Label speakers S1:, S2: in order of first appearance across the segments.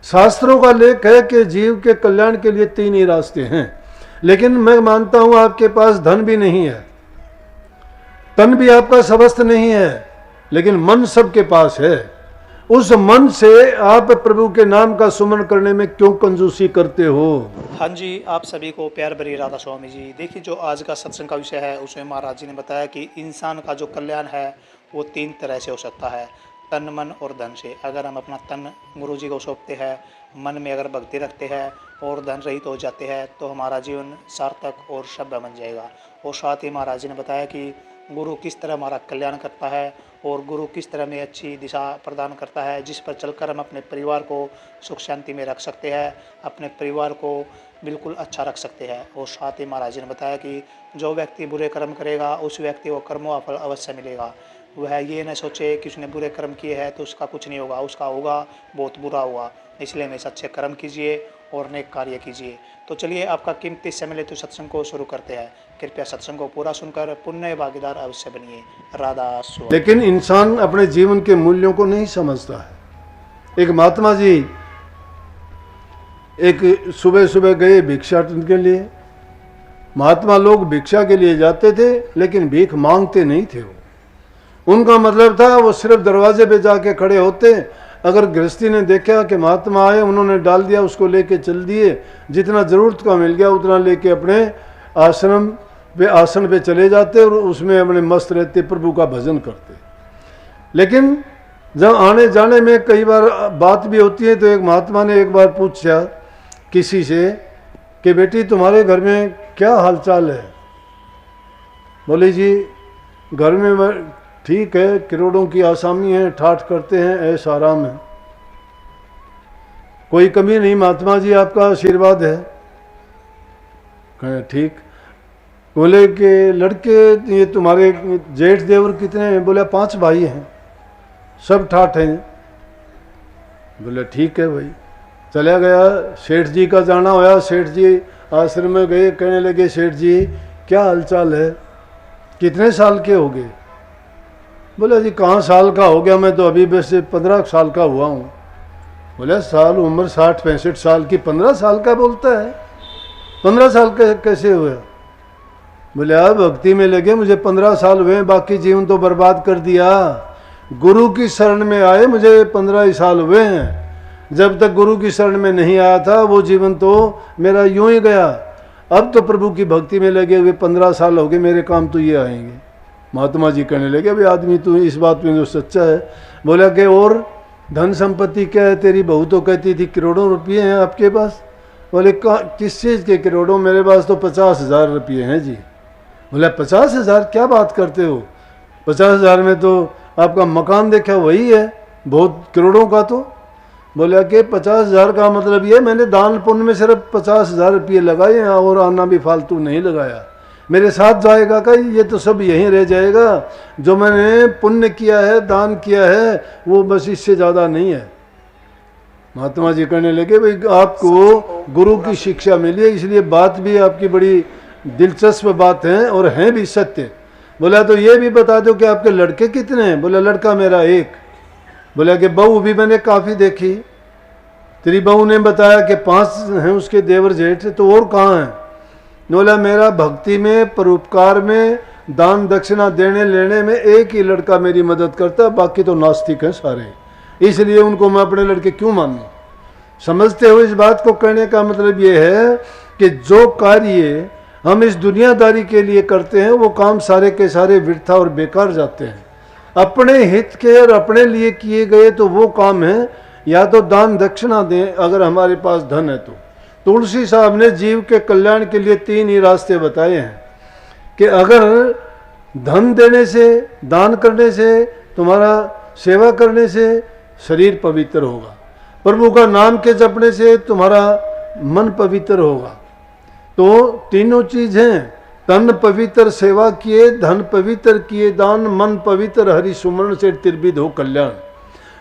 S1: शास्त्रों का लेख है कि जीव के कल्याण के लिए 3 ही रास्ते हैं, लेकिन मैं मानता हूं आपके पास धन भी नहीं है, तन भी आपका स्वस्थ नहीं है, लेकिन मन सबके पास है। उस मन से आप प्रभु के नाम का सुमन करने में क्यों कंजूसी करते हो?
S2: हाँ जी, आप सभी को प्यार भरी राधा स्वामी जी। देखिए, जो आज का सत्संग का विषय है उसमें महाराज जी ने बताया कि इंसान का जो कल्याण है वो 3 तरह से हो सकता है, तन, मन और धन से। अगर हम अपना तन गुरु जी को सौंपते हैं, मन में अगर भक्ति रखते हैं और धन रहित हो जाते हैं तो हमारा जीवन सार्थक और सभ्य बन जाएगा। और साथ ही महाराज जी ने बताया कि गुरु किस तरह हमारा कल्याण करता है और गुरु किस तरह में अच्छी दिशा प्रदान करता है, जिस पर चलकर हम अपने परिवार को सुख शांति में रख सकते हैं, अपने परिवार को बिल्कुल अच्छा रख सकते हैं। और साथ ही महाराज जी ने बताया कि जो व्यक्ति बुरे कर्म करेगा उस व्यक्ति को कर्मों का फल अवश्य मिलेगा। वह ये न सोचे कि उसने बुरे कर्म किए हैं तो उसका कुछ नहीं होगा, उसका होगा बहुत बुरा होगा। इसलिए हमेशा अच्छे कर्म कीजिए और नेक कार्य कीजिए। तो चलिए, आपका कीमती समय लेते सत्संग को शुरू करते हैं। कृपया सत्संग को पूरा सुनकर पुण्य भागीदार अवश्य बनिए। राधा स्वामी।
S1: लेकिन इंसान अपने जीवन के मूल्यों को नहीं समझता है। एक महात्मा जी एक सुबह सुबह गए भिक्षाटन के लिए। महात्मा लोग भिक्षा के लिए जाते थे लेकिन भीख मांगते नहीं थे। उनका मतलब था वो सिर्फ दरवाजे पे जाके खड़े होते। अगर गृहस्थी ने देखा कि महात्मा आए, उन्होंने डाल दिया, उसको लेके चल दिए, जितना जरूरत का मिल गया उतना लेके अपने आसन पे चले जाते और उसमें अपने मस्त रहते, प्रभु का भजन करते। लेकिन जब आने जाने में कई बार बात भी होती है तो एक महात्मा ने एक बार पूछा किसी से कि बेटी तुम्हारे घर में क्या हालचाल है? बोले जी घर में ठीक है, करोड़ों की आसामी है, ठाठ करते हैं, ऐसा आराम है, कोई कमी नहीं, महात्मा जी आपका आशीर्वाद है। कहे ठीक। बोले कि लड़के ये तुम्हारे जेठ देवर कितने हैं? बोले 5 भाई हैं, सब ठाठ हैं। बोले ठीक है भाई। चला गया, सेठ जी का जाना होया, सेठ जी आश्रम में गए, कहने लगे सेठ जी क्या हालचाल है, कितने साल के हो गए? बोले जी कहाँ साल का हो गया, मैं तो अभी वैसे 15 साल का हुआ हूँ। बोले साल उम्र 60-65 साल की, 15 साल का बोलता है, 15 साल कैसे हुआ? बोले आप भक्ति में लगे, मुझे 15 साल हुए, बाकी जीवन तो बर्बाद कर दिया। गुरु की शरण में आए मुझे 15 ही साल हुए हैं, जब तक गुरु की शरण में नहीं आया था वो जीवन तो मेरा यूं ही गया। अब तो प्रभु की भक्ति में लगे हुए 15 साल हो गए, मेरे काम तो ये आएंगे। महात्मा जी कहने लगे भाई आदमी तो इस बात में जो सच्चा है। बोला कि और धन संपत्ति क्या है तेरी? बहू तो कहती थी करोड़ों रुपये हैं आपके पास। बोले किस चीज़ के करोड़ों? मेरे पास तो 50,000 रुपये हैं जी। बोला 50,000? क्या बात करते हो, 50,000 में तो आपका मकान देखा वही है, बहुत करोड़ों का तो। बोला कि 50,000 का मतलब ये मैंने दान पुण्य में सिर्फ 50,000 रुपये लगाए हैं और आना भी फालतू नहीं लगाया। मेरे साथ जाएगा का ये तो सब यहीं रह जाएगा, जो मैंने पुण्य किया है, दान किया है, वो बस इससे ज़्यादा नहीं है। महात्मा जी कहने लगे भाई आपको गुरु की शिक्षा मिली है, इसलिए बात भी आपकी बड़ी दिलचस्प बात है और हैं भी सत्य। बोला तो ये भी बता दो कि आपके लड़के कितने हैं? बोला लड़का मेरा एक। बोला कि बहू भी मैंने काफ़ी देखी, तेरी बहू ने बताया कि 5 हैं उसके देवर जेठ, तो और कहाँ हैं? बोला मेरा भक्ति में, परोपकार में, दान दक्षिणा देने लेने में एक ही लड़का मेरी मदद करता, बाकी तो नास्तिक हैं सारे, इसलिए उनको मैं अपने लड़के क्यों मानूं? समझते हो इस बात को? कहने का मतलब ये है कि जो कार्य हम इस दुनियादारी के लिए करते हैं वो काम सारे के सारे व्यर्थ और बेकार जाते हैं। अपने हित के और अपने लिए किए गए तो वो काम है, या तो दान दक्षिणा दें अगर हमारे पास धन है तो। तुलसी साहब ने जीव के कल्याण के लिए 3 ही रास्ते बताए हैं कि अगर धन देने से, दान करने से, तुम्हारा सेवा करने से शरीर पवित्र होगा, प्रभु का नाम के जपने से तुम्हारा मन पवित्र होगा। तो तीनों चीज हैं, तन पवित्र सेवा किए, धन पवित्र किए दान, मन पवित्र हरि सुमरण से त्रिविध हो कल्याण।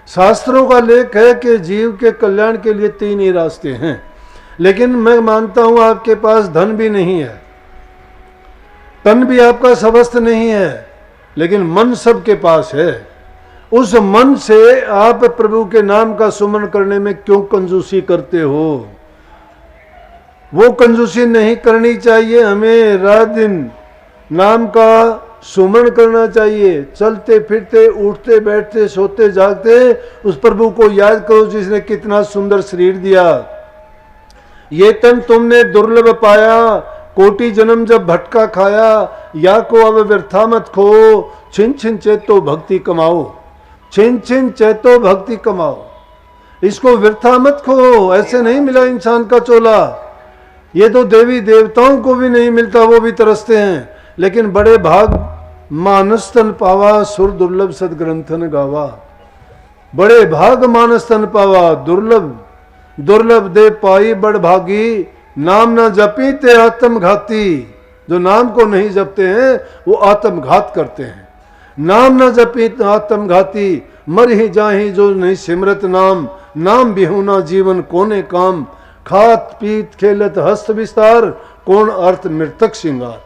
S1: शास्त्रों का लेख है कि जीव के कल्याण के लिए 3 ही रास्ते हैं, लेकिन मैं मानता हूं आपके पास धन भी नहीं है, तन भी आपका स्वस्थ नहीं है, लेकिन मन सबके पास है। उस मन से आप प्रभु के नाम का सुमन करने में क्यों कंजूसी करते हो? वो कंजूसी नहीं करनी चाहिए। हमें रात दिन नाम का सुमन करना चाहिए। चलते फिरते, उठते बैठते, सोते जागते उस प्रभु को याद करो जिसने कितना सुंदर शरीर दिया। ये तन तुमने दुर्लभ पाया, कोटि जन्म जब भटका खाया, या को अब व्यर्था मत खो, छिन छिन चेतो भक्ति कमाओ। छिन छिन चेतो भक्ति कमाओ, इसको व्यर्था मत खो। ऐसे नहीं मिला इंसान का चोला। ये तो देवी देवताओं को भी नहीं मिलता, वो भी तरसते हैं। लेकिन बड़े भाग मानस तन पावा, सुर दुर्लभ सदग्रंथन गावा। बड़े भाग मानस तन पावा, दुर्लभ दुर्लभ दे पाई बड़ भागी, नाम ना जपी ते आत्मघाती। जो नाम को नहीं जपते हैं वो आत्मघात करते हैं। नाम ना जपी आत्मघाती, मर ही जाही जो नहीं सिमरत नाम। नाम बिहुना जीवन कोने काम, खात पीत खेलत हस्त विस्तार, कौन अर्थ मृतक श्रृंगार।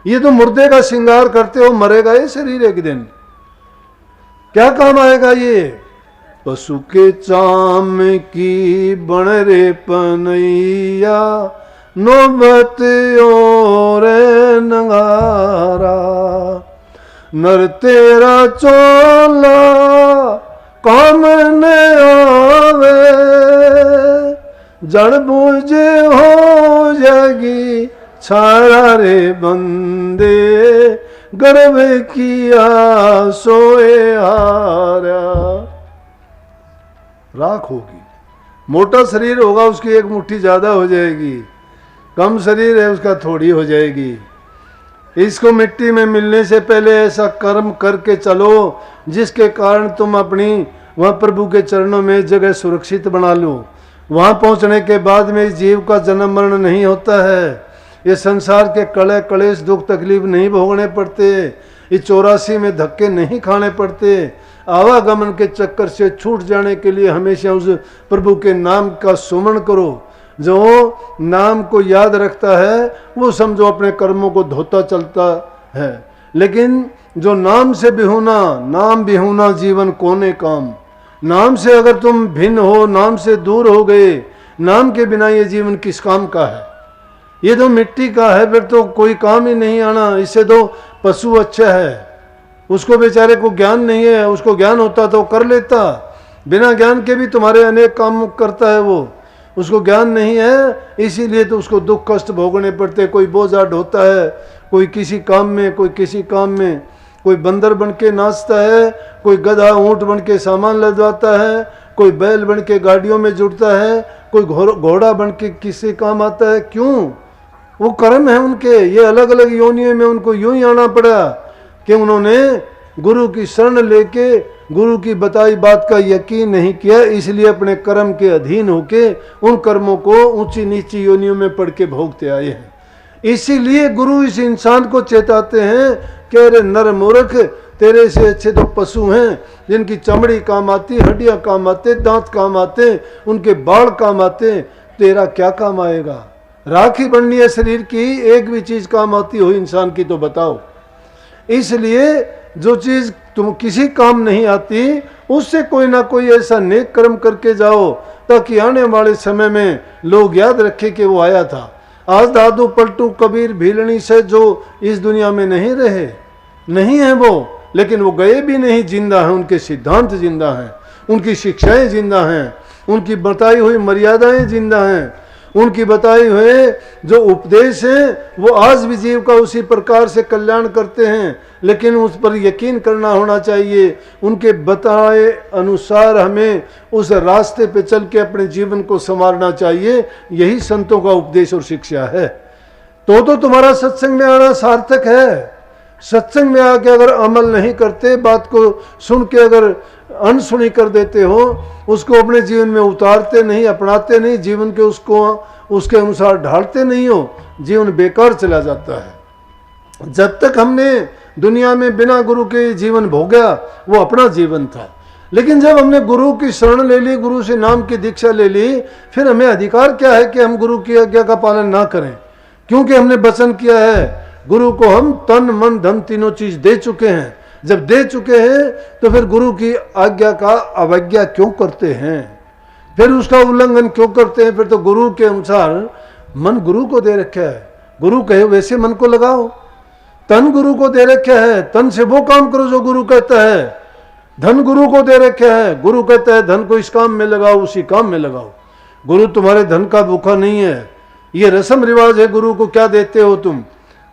S1: ये तो मुर्दे का श्रृंगार करते हो, मरेगा ये शरीर एक दिन, क्या काम आएगा ये? पशु के चाम की बण रे पनैया, नौबत और नगारा। नर तेरा चोला काम न आवे, जड़ बूझ हो जाएगी छारा रे बंदे, गर्व किया सोए हारा। राख होगी। मोटा शरीर होगा उसकी एक मुट्ठी ज्यादा हो जाएगी, कम शरीर है उसका थोड़ी हो जाएगी। इसको मिट्टी में मिलने से पहले ऐसा कर्म करके चलो जिसके कारण तुम अपनी वह प्रभु के चरणों में जगह सुरक्षित बना लो। वहां पहुंचने के बाद में इस जीव का जन्म मरण नहीं होता है। ये संसार के कड़े कलेश दुख तकलीफ नहीं भोगने पड़ते। इस 84 में धक्के नहीं खाने पड़ते। आवागमन के चक्कर से छूट जाने के लिए हमेशा उस प्रभु के नाम का सुमन करो। जो नाम को याद रखता है वो समझो अपने कर्मों को धोता चलता है। लेकिन जो नाम से बिहुना, नाम बिहुना जीवन कोने काम। नाम से अगर तुम भिन्न हो, नाम से दूर हो गए, नाम के बिना ये जीवन किस काम का है? ये तो मिट्टी का है, फिर तो कोई काम ही नहीं आना। इससे तो पशु अच्छा है, उसको बेचारे को ज्ञान नहीं है। उसको ज्ञान होता तो कर लेता, बिना ज्ञान के भी तुम्हारे अनेक काम करता है वो। उसको ज्ञान नहीं है, इसीलिए तो उसको दुख कष्ट भोगने पड़ते। कोई बोझा ढोता है, कोई किसी काम में, कोई किसी काम में। कोई बंदर बन के नाचता है, कोई गधा ऊंट बन के सामान लदवाता है, कोई बैल बन के गाड़ियों में जुड़ता है, कोई घोड़ा बन के किसी काम आता है। क्यों? वो कर्म है उनके। ये अलग अलग योनियों में उनको यूं ही आना पड़ा कि उन्होंने गुरु की शरण लेके गुरु की बताई बात का यकीन नहीं किया, इसलिए अपने कर्म के अधीन होके उन कर्मों को ऊंची नीची योनियों में पढ़ के भोगते आए हैं। इसीलिए गुरु इस इंसान को चेताते हैं कि अरे नर मूर्ख, तेरे से अच्छे तो पशु हैं जिनकी चमड़ी काम आती, हड्डियां काम आते, दांत काम आते, उनके बाल काम आते। तेरा क्या काम आएगा? राखी बननी है शरीर की, एक भी चीज काम आती हो इंसान की तो बताओ। इसलिए जो चीज तुम किसी काम नहीं आती उससे कोई ना कोई ऐसा नेक कर्म करके जाओ ताकि आने वाले समय में लोग याद रखें कि वो आया था। आज दादू पलटू कबीर भीलनी से जो इस दुनिया में नहीं रहे, नहीं है वो, लेकिन वो गए भी नहीं, जिंदा हैं। उनके सिद्धांत जिंदा हैं, उनकी शिक्षाएं जिंदा हैं, उनकी बताई हुई मर्यादाएं जिंदा हैं, उनकी बताई हुए जो उपदेश हैं वो आज भी जीव का उसी प्रकार से कल्याण करते हैं। लेकिन उस पर यकीन करना होना चाहिए। उनके बताए अनुसार हमें उस रास्ते पे चल के अपने जीवन को संवारना चाहिए। यही संतों का उपदेश और शिक्षा है। तो तुम्हारा सत्संग में आना सार्थक है। सत्संग में आके अगर अमल नहीं करते, बात को सुन के अगर अनसुनी कर देते हो, उसको अपने जीवन में उतारते नहीं, अपनाते नहीं, जीवन के उसको उसके अनुसार ढालते नहीं हो, जीवन बेकार चला जाता है। जब तक हमने दुनिया में बिना गुरु के जीवन भोगा वो अपना जीवन था। लेकिन जब हमने गुरु की शरण ले ली, गुरु से नाम की दीक्षा ले ली, फिर हमें अधिकार क्या है कि हम गुरु की आज्ञा का पालन ना करें? क्योंकि हमने वचन किया है, गुरु को हम तन मन धन तीनों चीज दे चुके हैं। जब दे चुके हैं तो फिर गुरु की आज्ञा का अवज्ञा क्यों करते हैं, फिर उसका उल्लंघन क्यों करते हैं। फिर तो गुरु के अनुसार मन गुरु को दे रखा है, गुरु कहे वैसे मन को लगाओ। तन गुरु को दे रखा है, तन से वो काम करो जो गुरु कहता है। धन गुरु को दे रखा है, गुरु कहता है धन को इस काम में लगाओ, उसी काम में लगाओ। गुरु तुम्हारे धन का भूखा नहीं है। ये रस्म रिवाज है, गुरु को क्या देते हो तुम,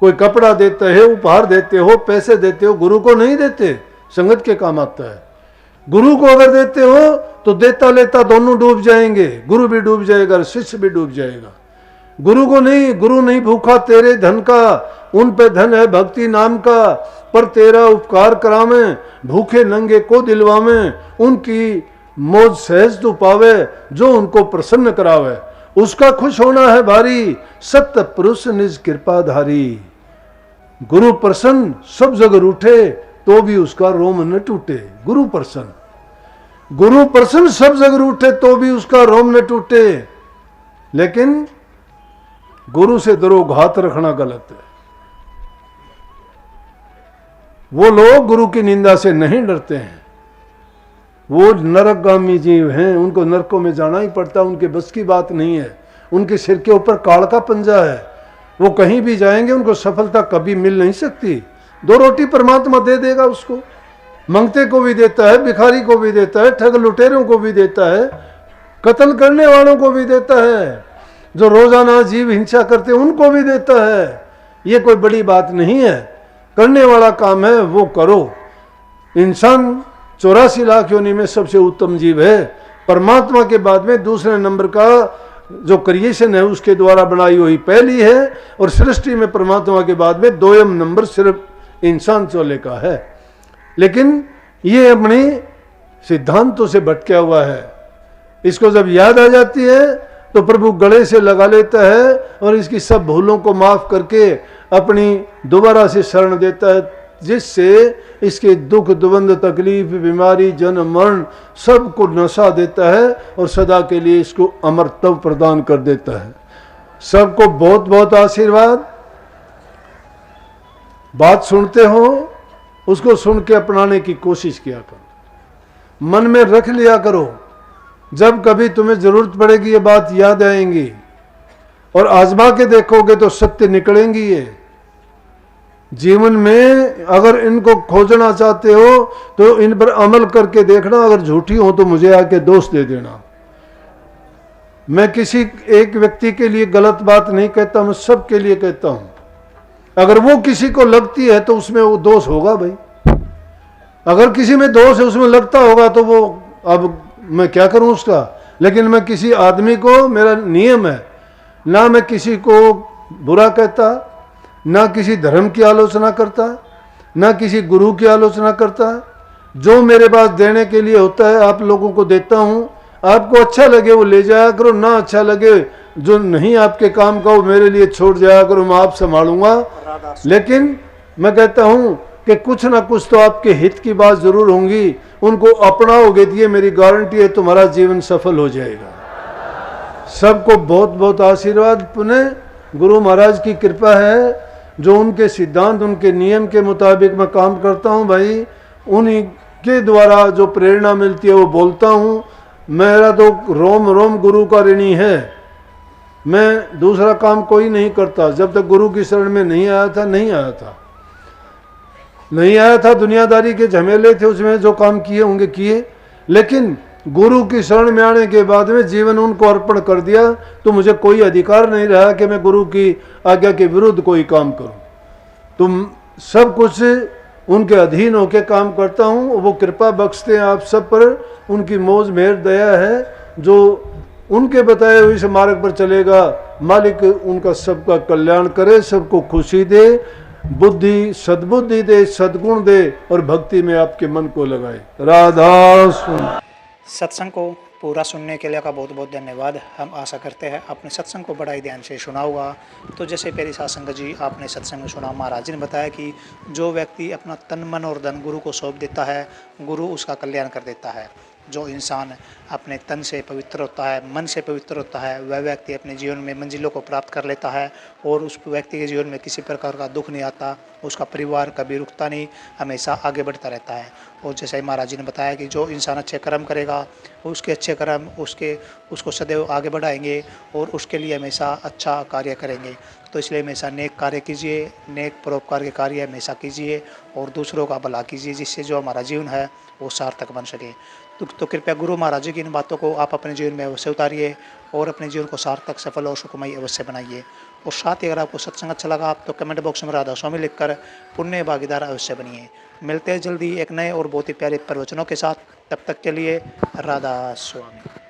S1: कोई कपड़ा देते है, उपहार देते हो, पैसे देते हो, गुरु को नहीं देते, संगत के काम आता है। गुरु को अगर देते हो तो देता लेता दोनों डूब जाएंगे, गुरु भी डूब जाएगा, शिष्य भी डूब जाएगा। गुरु को नहीं, गुरु नहीं भूखा तेरे धन का, उन पे धन है भक्ति नाम का, पर तेरा उपकार करावे, भूखे नंगे को दिलवावे, उनकी मौज सहज तू पावे, जो उनको प्रसन्न करावे, उसका खुश होना है भारी, सत्य पुरुष निज कृपाधारी। गुरु प्रसन्न सब जगह रूठे तो भी उसका रोम न टूटे। गुरु प्रसन्न, गुरु प्रसन्न सब जगह रूठे तो भी उसका रोम न टूटे। लेकिन गुरु से द्रोघात रखना गलत है। वो लोग गुरु की निंदा से नहीं डरते हैं, वो नरकगामी जीव हैं, उनको नरकों में जाना ही पड़ता, उनके बस की बात नहीं है। उनके सिर के ऊपर काल का पंजा है, वो कहीं भी जाएंगे उनको सफलता कभी मिल नहीं सकती। दो रोटी परमात्मा दे देगा उसको, मंगते को भी देता है, भिखारी को भी देता है, ठग लुटेरों को भी देता है, कत्ल करने वालों को भी देता है, जो रोजाना जीव हिंसा करते हैं उनको भी देता है। ये कोई बड़ी बात नहीं है, करने वाला काम है वो करो। इंसान 84 लाख योनि में सबसे उत्तम जीव है, परमात्मा के बाद में दूसरे नंबर का जो क्रिएशन है उसके द्वारा बनाई हुई पहली है, और सृष्टि में परमात्मा के बाद में दोयम नंबर सिर्फ इंसान चोले का है। लेकिन ये अपने सिद्धांतों से भटका हुआ है। इसको जब याद आ जाती है तो प्रभु गले से लगा लेता है और इसकी सब भूलों को माफ करके अपनी दोबारा से शरण देता है, जिससे इसके दुख द्वंद तकलीफ बीमारी जन्म मरण सबको नशा देता है और सदा के लिए इसको अमरत्व प्रदान कर देता है। सबको बहुत बहुत आशीर्वाद। बात सुनते हो उसको सुन के अपनाने की कोशिश किया करो, मन में रख लिया करो, जब कभी तुम्हें जरूरत पड़ेगी ये बात याद आएंगी, और आजमा के देखोगे तो सत्य निकलेंगी। ये जीवन में अगर इनको खोजना चाहते हो तो इन पर अमल करके देखना, अगर झूठी हो तो मुझे आके दोष दे देना। मैं किसी एक व्यक्ति के लिए गलत बात नहीं कहता, मैं सबके लिए कहता हूं। अगर वो किसी को लगती है तो उसमें वो दोष होगा भाई, अगर किसी में दोष है उसमें लगता होगा तो वो अब मैं क्या करूं उसका। लेकिन मैं किसी आदमी को, मेरा नियम है ना मैं किसी को बुरा कहता, ना किसी धर्म की आलोचना करता, ना किसी गुरु की आलोचना करता। जो मेरे पास देने के लिए होता है आप लोगों को देता हूं। आपको अच्छा लगे वो ले जाया करो, ना अच्छा लगे जो नहीं आपके काम का वो मेरे लिए छोड़ जाया करो, मैं आप संभालूंगा। लेकिन मैं कहता हूं कि कुछ ना कुछ तो आपके हित की बात जरूर होंगी, उनको अपनाओगे तो ये मेरी गारंटी है तुम्हारा जीवन सफल हो जाएगा। सबको बहुत बहुत आशीर्वाद। पुनः गुरु महाराज की कृपा है, जो उनके सिद्धांत उनके नियम के मुताबिक मैं काम करता हूं भाई, उन्हीं के द्वारा जो प्रेरणा मिलती है वो बोलता हूं। मेरा तो रोम रोम गुरु का ऋणी है, मैं दूसरा काम कोई नहीं करता। जब तक गुरु की शरण में नहीं आया था नहीं आया था, दुनियादारी के झमेले थे, उसमें जो काम किए होंगे किए। लेकिन गुरु की शरण में आने के बाद में जीवन उनको अर्पण कर दिया, तो मुझे कोई अधिकार नहीं रहा कि मैं गुरु की आज्ञा के विरुद्ध कोई काम करूं। तुम सब कुछ उनके अधीन होकर काम करता हूं। वो कृपा बख्शते हैं आप सब पर, उनकी मौज मेहर दया है। जो उनके बताए हुए इस मार्ग पर चलेगा, मालिक उनका सबका कल्याण करे, सबको खुशी दे, बुद्धि सद्बुद्धि दे, सद्गुण दे, और भक्ति में आपके मन को लगाए। राधा सुन।
S2: सत्संग को पूरा सुनने के लिए का बहुत बहुत धन्यवाद। हम आशा करते हैं आपने सत्संग को बड़ा ही ध्यान से सुना होगा। तो जैसे प्यारी साध संगत जी आपने सत्संग में सुना, महाराज जी ने बताया कि जो व्यक्ति अपना तन मन और धन गुरु को सौंप देता है, गुरु उसका कल्याण कर देता है। जो इंसान अपने तन से पवित्र होता है, मन से पवित्र होता है, वह व्यक्ति अपने जीवन में मंजिलों को प्राप्त कर लेता है और उस व्यक्ति के जीवन में किसी प्रकार का दुख नहीं आता, उसका परिवार कभी रुकता नहीं, हमेशा आगे बढ़ता रहता है। और जैसे ही महाराज जी ने बताया कि जो इंसान अच्छे कर्म करेगा, उसके अच्छे कर्म उसको सदैव आगे बढ़ाएंगे और उसके लिए हमेशा अच्छा कार्य करेंगे। तो इसलिए हमेशा नेक कार्य कीजिए, नेक परोपकार के कार्य हमेशा कीजिए और दूसरों का भला कीजिए, जिससे जो हमारा जीवन है वो सार्थक बन सके। तो कृपया गुरु महाराज जी की इन बातों को आप अपने जीवन में अवश्य उतारिए और अपने जीवन को सार्थक, सफल और सुखमय अवश्य बनाइए। और साथ ही अगर आपको सत्संग अच्छा लगा आप तो कमेंट बॉक्स में राधा स्वामी लिखकर पुण्य भागीदार अवश्य बनिए। मिलते हैं जल्दी एक नए और बहुत ही प्यारे प्रवचनों के साथ। तब तक के लिए राधा स्वामी।